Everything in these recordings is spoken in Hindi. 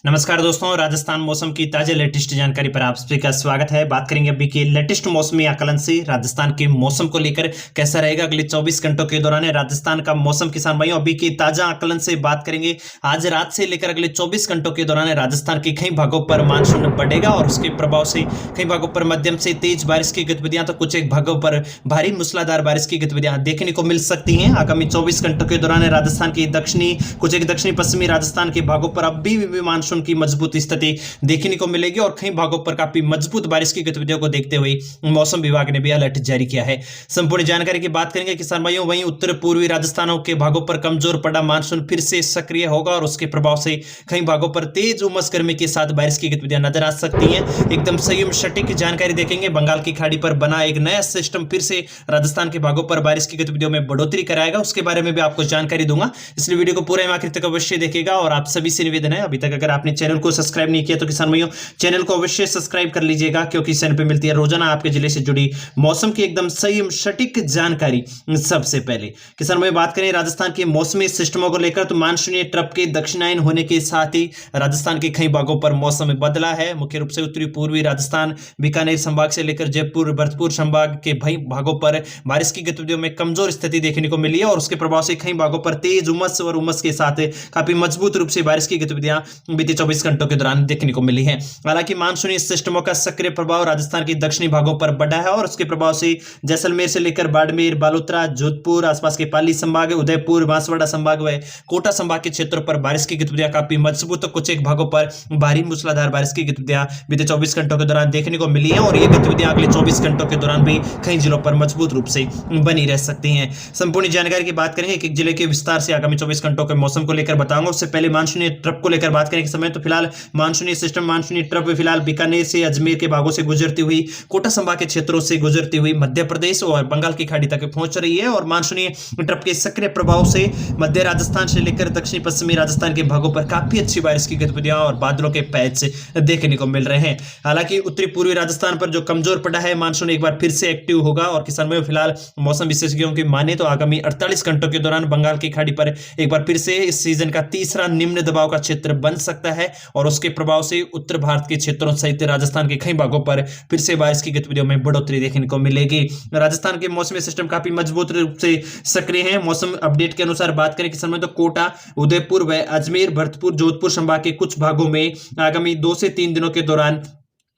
नमस्कार दोस्तों, राजस्थान मौसम की ताजा लेटेस्ट जानकारी पर आप सभी का स्वागत है। बात करेंगे अभी के लेटेस्ट मौसमी आकलन से राजस्थान के मौसम को लेकर कैसा रहेगा अगले 24 घंटों के दौरान राजस्थान का मौसम। किसान भाइयों, अभी के ताजा आकलन से बात करेंगे। आज रात से लेकर अगले 24 घंटों के दौरान राजस्थान के कई भागों पर मानसून बढ़ेगा और उसके प्रभाव से कई भागों पर मध्यम से तेज बारिश की गतिविधियां, तो कुछ एक भागों पर भारी मूसलाधार बारिश की गतिविधियां देखने को मिल सकती हैं। आगामी 24 घंटों के दौरान राजस्थान की कुछ एक दक्षिणी पश्चिमी राजस्थान के भागों पर अभी भी मानसून की मजबूत स्थिति देखने को मिलेगी और कई भागों पर काफी मजबूत बारिश की गतिविधियों को देखते हुए मौसम विभाग ने भी अलर्ट जारी किया है। संपूर्ण जानकारी की बात करेंगे किसान भाइयों, वहीं उत्तर पूर्वी राजस्थानों के भागों पर कमजोर पड़ा मानसून फिर से सक्रिय होगा और उसके प्रभाव से कई भागों पर तेज उमस गर्मी के साथ बारिश की गतिविधियां नजर आ सकती हैं। एकदम सही सटीक जानकारी देखेंगे। बंगाल की खाड़ी पर बना एक नया सिस्टम फिर से राजस्थान के भागों पर बारिश की गतिविधियों में बढ़ोतरी कराएगा, उसके बारे में भी आपको जानकारी दूंगा, इसलिए वीडियो को पूरे आखिर तक अवश्य देखेगा। और आप सभी से निवेदन है, अभी तक अगर आपने चैनल को सब्सक्राइब नहीं किया तो किसान भाइयों चैनल को अवश्य सब्सक्राइब कर लीजिएगा, क्योंकि इस चैनल पे मिलती है रोजाना आपके जिले से जुड़ी मौसम की एकदम सही सटीक जानकारी। सबसे पहले किसान भाई बात करें राजस्थान के मौसमी सिस्टमों को लेकर, तो मानसूनी ट्रफ के दक्षिणायन होने के साथ ही राजस्थान के कई भागों पर मौसम बदला है। मुख्य रूप से उत्तरी पूर्वी राजस्थान, बीकानेर संभाग से लेकर जयपुर, भरतपुर संभाग के भागों पर बारिश की गतिविधियों में कमजोर स्थिति देखने को मिली है और उसके प्रभाव से कई भागों पर तेज उमस और उमस के साथ काफी मजबूत रूप से बारिश की गतिविधियां बीते 24 घंटों के दौरान देखने को मिली है। हालांकि मानसूनी सिस्टमों का सक्रिय प्रभाव राजस्थान के दक्षिणी भागों पर बढ़ा है और उसके प्रभाव से जैसलमेर से लेकर बाड़मेर, बालोतरा, जोधपुर, आसपास के पाली संभाग, उदयपुर, बांसवाड़ा संभाग व कोटा संभाग के क्षेत्रों पर बारिश की गतिविधियां काफी मजबूत, तो कुछ एक भागों पर भारी मूसलाधार बारिश की गतिविधियां बीते 24 घंटों के दौरान देखने को मिली है और ये गतिविधियां अगले 24 घंटों के दौरान भी कई जिलों पर मजबूत रूप से बनी रह सकती हैं। संपूर्ण जानकारी की बात करेंगे, एक जिले के विस्तार से आगामी 24 घंटों के मौसम को लेकर बताऊंगा। उससे पहले मानसूनी ट्रफ को लेकर बात करने के समय, तो फिलहाल मानसूनी सिस्टम मानसूनी ट्रफ फिलहाल बीकानेर से अजमेर के भागों से गुजरती हुई कोटा संभाग के क्षेत्रों से गुजरती हुई मध्य प्रदेश और बंगाल की खाड़ी तक पहुंच रही है और मानसूनी ट्रफ के सक्रिय प्रभाव से मध्य राजस्थान से लेकर दक्षिण पश्चिमी राजस्थान के भागों पर काफी अच्छी बारिश की गतिविधियां और बादलों के पैच देखने को मिल रहे हैं। हालांकि उत्तरी पूर्वी राजस्थान पर जो कमजोर पड़ा है मानसून एक बार फिर से एक्टिव होगा और किसान भाइयों फिलहाल मौसम विशेषज्ञों की माने तो आगामी 48 घंटों के दौरान बंगाल की खाड़ी पर एक बार फिर से इस सीजन का तीसरा निम्न दबाव का क्षेत्र बन सकता है और उसके प्रभाव से उत्तर भारत के क्षेत्रों सहित राजस्थान के कई भागों पर फिर से बारिश की गतिविधियों में बढ़ोतरी देखने को मिलेगी। राजस्थान के मौसमी सिस्टम काफी मजबूत रूप से सक्रिय है। मौसम अपडेट के अनुसार बात करें किसान में, तो कोटा, उदयपुर व अजमेर, भरतपुर, जोधपुर संभाग के कुछ भागों में आगामी 2 से 3 दिनों के दौरान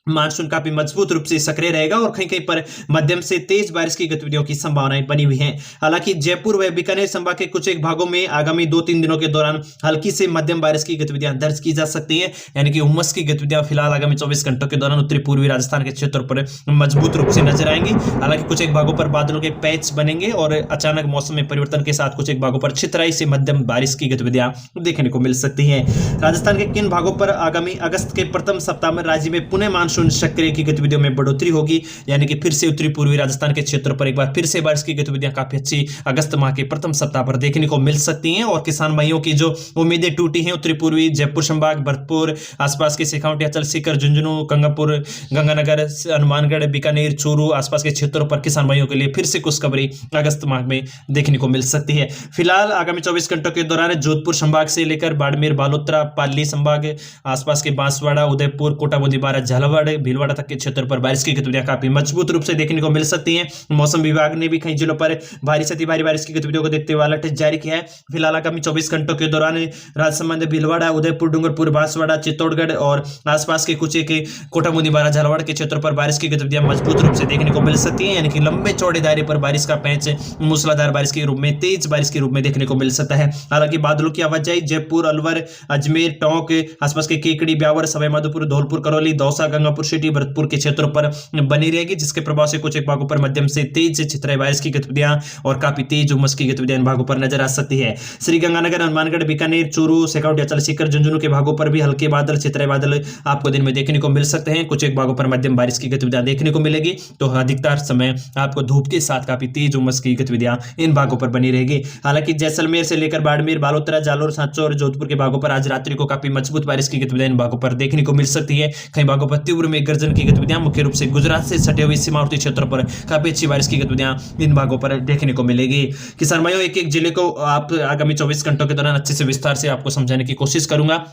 मानसून काफी मजबूत रूप से सक्रिय रहेगा और कहीं कहीं पर मध्यम से तेज बारिश की गतिविधियों की संभावनाएं बनी हुई हैं। हालांकि जयपुर व बीकानेर संभाग के कुछ एक भागों में आगामी 2-3 दिनों के दौरान हल्की से मध्यम बारिश की गतिविधियां दर्ज की जा सकती हैं, यानी कि उमस की गतिविधियां फिलहाल आगामी 24 घंटों के दौरान उत्तरी पूर्वी राजस्थान के क्षेत्रों पर मजबूत रूप से नजर आएंगी। हालांकि कुछ एक भागों पर बादलों के पैच बनेंगे और अचानक मौसम में परिवर्तन के साथ कुछ एक भागों पर छितराई से मध्यम बारिश की गतिविधियां देखने को मिल सकती है। राजस्थान के किन भागों पर आगामी अगस्त के प्रथम सप्ताह में राज्य में पुनः मानसून सक्रिय की गतिविधियों में बढ़ोतरी होगी, यानी कि फिर से उत्तरी पूर्वी राजस्थान के क्षेत्रों पर एक बार फिर से बारिश की गतिविधियां काफी अच्छी अगस्त माह के प्रथम सप्ताह पर देखने को मिल सकती हैं और किसान भाइयों की जो उम्मीदें टूटी हैं उत्तरी पूर्वी जयपुर संभाग, भरतपुर, आसपास के सिखावटी, अचल, सीकर, झुंझुनू, गंगापुर, गंगानगर, हनुमानगढ़, बीकानेर, चूरू, आसपास के क्षेत्रों पर किसान भाइयों के लिए फिर से खुशखबरी अगस्त माह में देखने को मिल सकती है। फिलहाल आगामी 24 घंटों के दौरान जोधपुर संभाग से लेकर बाड़मेर, बालोतरा, पाली संभाग, आसपास के बांसवाड़ा, उदयपुर, कोटा, बुंदीबारा, झालावाड़, भीलवाड़ा तक के क्षेत्रों पर बारिश की गतिविधियां काफी मजबूत रूप से देखने को मिल सकती हैं। मौसम विभाग ने भी कई जिलों पर भारी से अति भारी बारिश की गतिविधियों को देखते हुए अलर्ट जारी किया है। फिलहाल आगामी 24 घंटों के दौरान राजसमंद, भीलवाड़ा, उदयपुर, डूंगरपुर, बांसवाड़ा, चित्तौड़गढ़ और आसपास के कुछ एक कोटा, बुंदीबारा, झालावाड़ के क्षेत्रों पर बारिश की गतिविधियां मजबूत रूप से देखने को मिल सकती है, यानी कि लंबे चौड़े दायरे पर बारिश का पैच मूसलाधार बारिश के रूप में, तेज बारिश के रूप में देखने को मिल सकता है। हालांकि बादलों की आवाजाही जयपुर, अलवर, अजमेर, टोंक, आसपास के केकड़ी, ब्यावर, सवाईमाधोपुर, धौलपुर, करौली, दौसा, गंगापुर सिटी, भरतपुर के क्षेत्रों पर बनी रहेगी, जिसके प्रभाव से कुछ एक भागों पर मध्यम से तेज छितराई बारिश की गतिविधियां और काफी तेज उमस की गतिविधियां इन भागों पर नजर आ सकती है। श्री गंगानगर, हनुमानगढ़, बीकानेर, चूरू, शेखावटी, अचल, सीकर, झुंझुनू के भागों पर भी हल्के बादल, छितराई बादल आपको दिन में देखने को मिल सकते हैं। कुछ एक भागों पर मध्यम बारिश की गतिविधियां देखने को मिलेगी, तो अधिकतर समय आपको धूप के साथ काफी तेज उमस की गतिविधियां इन भागों पर बनी रहेगी। हालांकि जैसलमेर से लेकर बाड़मेर, बालोतरा, जालोर, सांचौर और जोधपुर के भागों पर आज रात्रि को काफी मजबूत बारिश की गतिविधियां इन भागों पर देखने को मिल सकती है। कई भागों पर तीव्र मेघ गर्जन की गतिविधियां मुख्य रूप से गुजरात से सटे हुए सीमावर्ती क्षेत्रों पर काफी अच्छी बारिश की गतिविधियां इन भागों पर देखने को मिलेगी। किसान भाइयों, एक एक जिले को आप आगामी 24 घंटों के दौरान अच्छे से विस्तार से आपको समझाने की कोशिश करूंगा।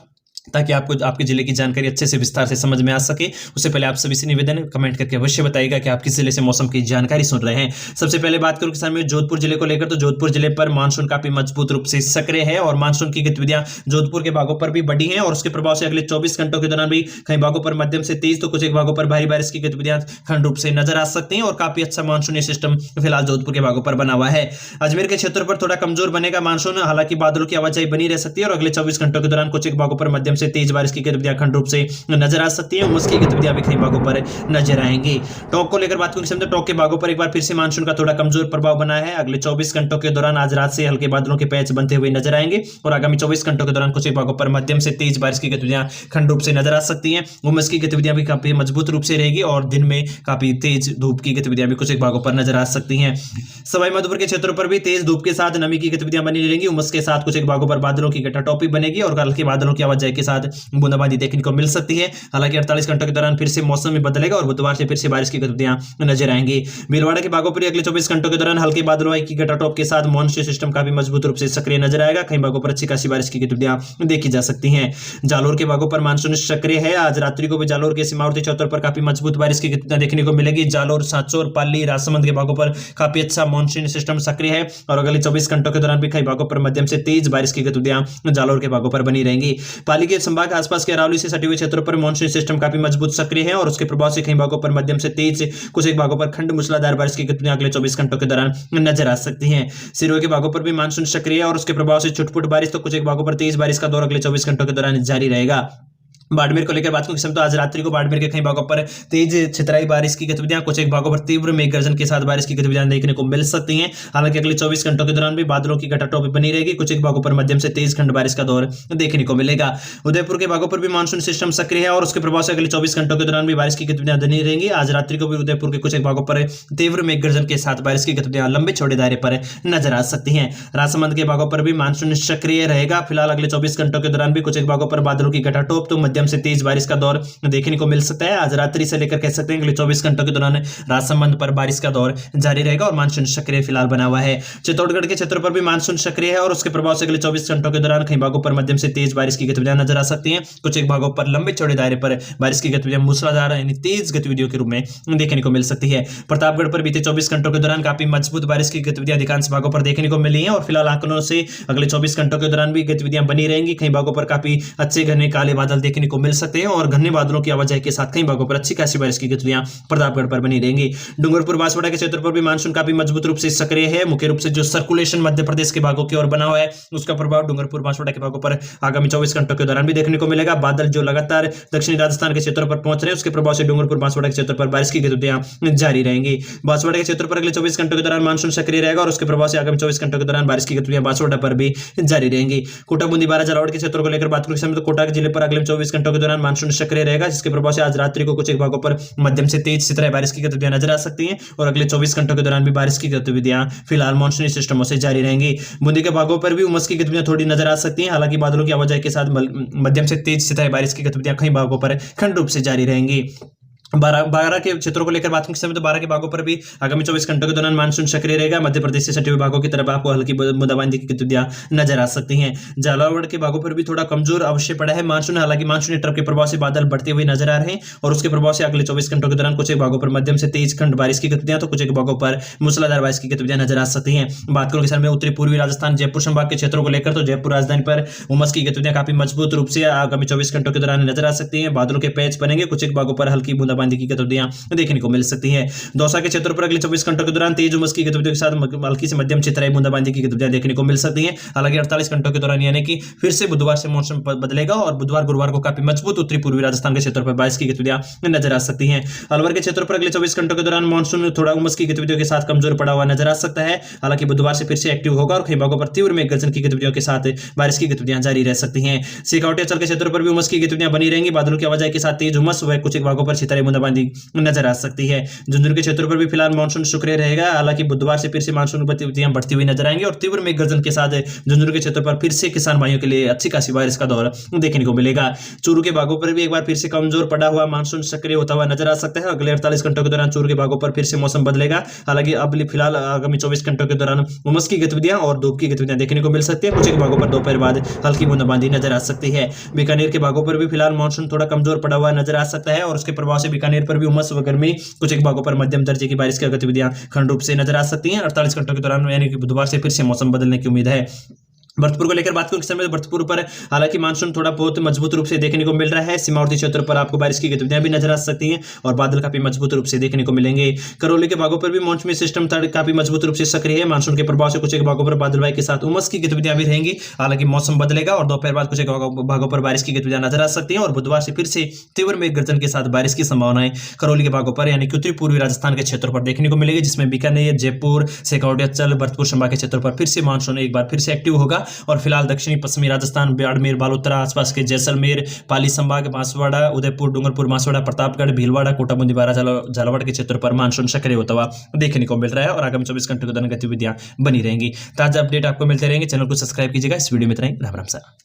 ताकि आपको आपके जिले की जानकारी अच्छे से विस्तार से समझ में आ सके। उससे पहले आप सभी से निवेदन है, कमेंट करके अवश्य बताइएगा कि आप किस जिले से मौसम की जानकारी सुन रहे हैं। सबसे पहले बात करूं किसान में जोधपुर जिले को लेकर, तो जोधपुर जिले पर मानसून काफी मजबूत रूप से सक्रिय है और मानसून की गतिविधियां जोधपुर के भागों पर भी बढ़ी हैं और उसके प्रभाव से अगले 24 घंटों के दौरान भी कई भागों पर मध्यम से तेज तो कुछ एक भागों पर भारी बारिश की गतिविधियां खंड रूप से नजर आ सकती हैं और काफी अच्छा मानसूनी सिस्टम फिलहाल जोधपुर के भागों पर बना हुआ है। अजमेर के क्षेत्र पर थोड़ा कमजोर बनेगा मानसून, हालांकि बादलों की आवाजाही बनी रह सकती है और अगले 24 घंटों के दौरान कुछ एक भागों पर मध्यम से तेज बारिश की गतिविधियां खंड रूप से नजर आ सकती है। उमस की गतिविधियां भी कई भागों पर नजर आएंगी। टोंक को लेकर बात करें, टोंक के भागों पर एक बार फिर से मानसून का थोड़ा कमजोर प्रभाव बना है। अगले 24 घंटों के दौरान आज रात से हल्के बादलों के पैच बनते हुए नजर आएंगे और आगामी 24 घंटों के दौरान कुछ एक भागों पर मध्यम से तेज बारिश की गतिविधियां खंड रूप से नजर आ सकती हैं। उमस की गतिविधियां भी काफी मजबूत रूप से रहेगी और दिन में काफी तेज धूप की गतिविधियां भी कुछ एक भागों पर नजर आ सकती हैं। सवाई माधोपुर के क्षेत्रों पर भी तेज धूप के साथ नमी की गतिविधियां बनी रहेंगी। उमस के साथ कुछ एक भागों पर बादलों की घटाटोपी बनेगी और हल्के बादलों की आवाजाही के साथ बूंदाबांदी देखने को मिल सकती है। हालांकि 48 घंटों के दौरान फिर से मौसम में बदलेगा और बुधवार से फिर से बारिश की गतिविधियां नजर आएंगी। भीलवाड़ा के भागों पर अगले 24 घंटों के दौरान हल्के बादलों की घटाटोप के साथ मॉनसून सिस्टम काफी मजबूत रूप से सक्रिय नजर आएगा। कई भागों पर अच्छी खासी बारिश की गतिविधियां देखी जा सकती हैं। जालोर के भागों पर मानसून सक्रिय है। आज रात्रि को भी जालोर के सीमावर्ती क्षेत्रों पर काफी मजबूत बारिश की गतिविधियां देखने को मिलेगी। जालोर, सांचौर, पाली, राजसमंद के भागों पर काफी अच्छा मॉनसून सिस्टम सक्रिय है और अगले 24 घंटों के दौरान भी कई भागों पर मध्यम से तेज बारिश की गतिविधियां जालोर के भागों पर बनी रहेंगी। पाली के संभाग के आसपास के अरावली से सटे हुए क्षेत्रों पर मॉनसून सिस्टम काफी मजबूत सक्रिय है और उसके प्रभाव से कई भागों पर मध्यम से तेज कुछ एक भागों पर खंड मूसलाधार बारिश की गतिविधियां अगले 24 घंटों के दौरान नजर आ सकती हैं। सिरोही के भागों पर भी मानसून सक्रिय है और उसके प्रभाव से छुटपुट बारिश तो कुछ एक भागों पर तेज बारिश का दौर अगले 24 घंटों के दौरान जारी रहेगा। बाड़मेर को लेकर बात करें तो आज रात्रि को बाड़मेर के कई भागों पर तेज छितराई बारिश की गतिविधियां, कुछ एक भागों पर तीव्र मेघ गर्जन के साथ बारिश की गतिविधियां देखने को मिल सकती हैं। हालांकि अगले 24 घंटों के दौरान भी बादलों की घटाटोपी बनी रहेगी। कुछ एक भागों पर मध्यम से तेज खंड बारिश का दौर देखने को मिलेगा। उदयपुर के भागों पर भी मानसून सिस्टम सक्रिय है और उसके प्रभाव से अगले 24 घंटों के दौरान भी बारिश की गतिविधियां बनी रहेंगी। आज रात्रि को भी उदयपुर के कुछ एक भागों पर तीव्र मेघ गर्जन के साथ बारिश की गतिविधियां लंबे चौड़े दायरे पर नजर आ सकती हैं। राजसमंद के भागों पर भी मानसून सक्रिय रहेगा। फिलहाल अगले 24 घंटों के दौरान भी कुछ एक भागों पर बादलों की घटाटोप तो मध्यम से तेज बारिश का दौर देखने को मिल सकता है। आज रात्रि से लेकर कह सकते हैं अगले 24 घंटों के दौरान राजसमंद पर बारिश का दौर जारी रहेगा और मानसून सक्रिय फिलहाल बना हुआ है। चित्तौड़गढ़ के क्षेत्रों पर भी मानसून सक्रिय है और उसके प्रभाव से अगले 24 घंटों के दौरान कई भागों पर मध्यम से तेज बारिश की गतिविधियां नजर आ सकती हैं। कुछ एक भागों पर लंबे चौड़े दायरे पर बारिश की गतिविधियां मूसलाधार यानी तेज गतिविधियों के रूप में देखने को मिल सकती है। प्रतापगढ़ पर बीते 24 घंटों के दौरान काफी मजबूत बारिश की गतिविधियां अधिकांश भागों पर देखने को मिली है और फिलहाल आंकड़ों से अगले 24 घंटों के दौरान भी गतिविधियां बनी रहेंगी। कई भागों पर काफी अच्छे घने काले बादल देखने को मिल सकते हैं और घने बादलों की आवाजाही के साथ कई भागों पर अच्छी खासी बारिश की गतिविधियां प्रतापगढ़ पर बनी रहेंगी। डूंगरपुर बांसवाड़ा के क्षेत्र पर भी मानसून काफी मजबूत रूप से सक्रिय है। मुख्य रूप से जो सर्कुलेशन मध्य प्रदेश के भागों की ओर बना हुआ है उसका प्रभाव डूंगरपुर बांसवाड़ा के भागों पर आगामी 24 घंटों के दौरान भी देखने को मिलेगा। बादल जो लगातार दक्षिणी राजस्थान के क्षेत्रों पर पहुंच रहे हैं उसके प्रभाव से डूंगरपुर बांसवाड़ा के क्षेत्र पर बारिश की गतिविधियां जारी रहेंगी। बांसवाड़ा के क्षेत्र पर अगले 24 घंटों के दौरान मानसून सक्रिय रहेगा और उसके प्रभाव से आगामी 24 घंटों के दौरान बारिश की गतिविधियां बांसवाड़ा पर भी जारी रहेंगी। कोटा, बूंदी, बारा, झालावाड़ के क्षेत्रों को लेकर बात करें तो कोटा जिले पर अगले 24 घंटों के दौरान मानसून सक्रिय रहेगा, जिसके प्रभाव से आज रात्रि को कुछ एक भागों पर मध्यम से तेज छितराई बारिश की गतिविधियां नजर आ सकती हैं और अगले 24 घंटों के दौरान भी बारिश की गतिविधियां फिलहाल मॉनसूनी सिस्टमों से जारी रहेंगी। बूंदी के भागों पर भी उमस की गतिविधियां थोड़ी नजर आ सकती हैं। हालांकि बादलों की आवाजाही के साथ मध्यम से तेज छितराई बारिश की गतिविधियां कई भागों पर खंड रूप से जारी रहेंगी। बारह के क्षेत्रों को लेकर बात करें तो 12 के भागों पर भी आगामी 24 घंटों के दौरान मानसून सक्रिय रहेगा। मध्य प्रदेश से सटे हुए भागों की तरफ आपको हल्की बूंदाबांदी की गतिविधियां नजर आ सकती हैं। झालावाड़ के भागों पर भी थोड़ा कमजोर अवश्य पड़ा है मानसून, हालांकि मानसूनी ट्रफ के प्रभाव से बादल बढ़ते हुए नजर आ रहे हैं और उसके प्रभाव से अगले 24 घंटों के दौरान कुछ एक भागों पर मध्यम से तेज खंड बारिश की गतिविधियां तो कुछ एक भागों पर मूसलाधार बारिश की गतिविधियां नजर आ सकती हैं। बात करूं किसान में उत्तरी पूर्वी राजस्थान जयपुर संभाग के क्षेत्रों को लेकर, तो जयपुर राजधानी पर उमस की गतिविधियां काफी मजबूत रूप से आगामी 24 घंटों के दौरान नजर आ सकती हैं। बादलों के पैच बनेंगे, कुछ एक भागों पर हल्की बूंदाबांदी की गतिविधियां देखने को मिल सकती है। दौसा के क्षेत्र पर अगले 24 घंटों के दौरान तेज उमस की गतिविधियों के साथ हल्की से मध्यम छितराई बूंदाबांदी की गतिविधियां देखने को मिल सकती हैं। हालांकि 48 घंटों के दौरान यानी कि फिर से बुधवार से मौसम बदलेगा और बुधवार गुरुवार को काफी मजबूत उत्तरी पूर्वी राजस्थान के क्षेत्र पर बारिश की गतिविधियां नजर आ सकती हैं। अलवर के क्षेत्र पर अगले 24 घंटों के दौरान मानसून थोड़ा उमस की गतिविधियों के साथ कमजोर पड़ा हुआ नजर आ सकता है। हालांकि बुधवार से फिर से एक्टिव होगा और कई भागों पर तीव्र मेघ गर्जन की गतिविधियों के साथ बारिश की गतिविधियां जारी रह सकती हैं। सिकावटी अंचल के क्षेत्र पर भी उमस की गतिविधियां बनी रहेंगी। बादलों की आवाजाही के साथ तेज उमस व कुछ एक भागों पर छितराई बूंदाबांदी नजर आ सकती है। झुंझुनू के क्षेत्रों पर भी फिलहाल मानसून सक्रिय रहेगा, हालांकि बुधवार से फिर से मानसून गतिविधियां बढ़ती हुई नजर आएंगी और तीव्र मेघ गर्जन के साथ झुंझुनू के क्षेत्रों पर फिर से किसान भाइयों के लिए अच्छी खासी बारिश का दौर देखने को मिलेगा। चूरू के भागों पर भी एक बार फिर से कमजोर पड़ा हुआ मानसून सक्रिय होता हुआ नजर आ सकता है। अगले 48 घंटों के दौरान चूरू के भागों पर फिर से मौसम बदलेगा। हालांकि अब फिलहाल आगामी 24 घंटों के दौरान उमस की गतिविधियां और धूप की गतिविधियां देखने को मिल सकती है। कुछ एक भागों पर दोपहर बाद हल्की बूंदाबांदी नजर आ सकती है। बीकानेर के भागों पर भी फिलहाल मानसून थोड़ा कमजोर पड़ा हुआ नजर आ सकता है और उसके प्रभाव से बीकानेर पर भी उमस व गर्मी, कुछ एक भागों पर मध्यम दर्जे की बारिश की गतिविधियां खंड रूप से नजर आ सकती हैं। 48 घंटों के दौरान यानी कि बुधवार से फिर से मौसम बदलने की उम्मीद है। भरतपुर को लेकर बात करूं, इस समय भरतपुर पर हालांकि मानसून थोड़ा बहुत मजबूत रूप से देखने को मिल रहा है। सीमावर्ती क्षेत्रों पर आपको बारिश की गतिविधियां भी नजर आ सकती हैं और बादल काफी मजबूत रूप से देखने को मिलेंगे। करौली के भागों पर भी मौसमी सिस्टम काफी मजबूत रूप से सक्रिय है। मानसून के प्रभाव से कुछ एक भागों पर बादलवाई के साथ उमस की गतिविधियां भी रहेंगी। हालांकि मौसम बदलेगा और दोपहर बाद कुछ एक भागों पर बारिश की गतिविधियां नजर आ सकती हैं और बुधवार से फिर से तीव्र मेघ गर्जन के साथ बारिश की संभावनाएं करौली के भागों पर यानी कि उत्तरी पूर्वी राजस्थान के क्षेत्रों पर देखने को मिलेगी, जिसमें बीकानेर, जयपुर, शेखावटिया, भरतपुर संभाग के क्षेत्रों पर फिर से मानसून एक बार फिर से एक्टिव होगा। और फिलहाल दक्षिणी पश्चिमी राजस्थान, बाड़मेर, बालोतरा, आसपास के जैसलमेर, पाली संभाग, बांसवाड़ा, उदयपुर, डूंगरपुर, मासवाड़ा, प्रतापगढ़, भीलवाड़ा, कोटा, बूंदी, बारा, झालावाड़ के क्षेत्रों पर मानसून सक्रिय होता हुआ देखने को मिल रहा है और आगामी 24 घंटों के दौरान गतिविधियां बनी रहेंगी। ताजा अपडेट आपको मिलते रहेंगे। चैनल को सब्सक्राइब कीजिएगा। इस वीडियो में इतना ही। राम राम।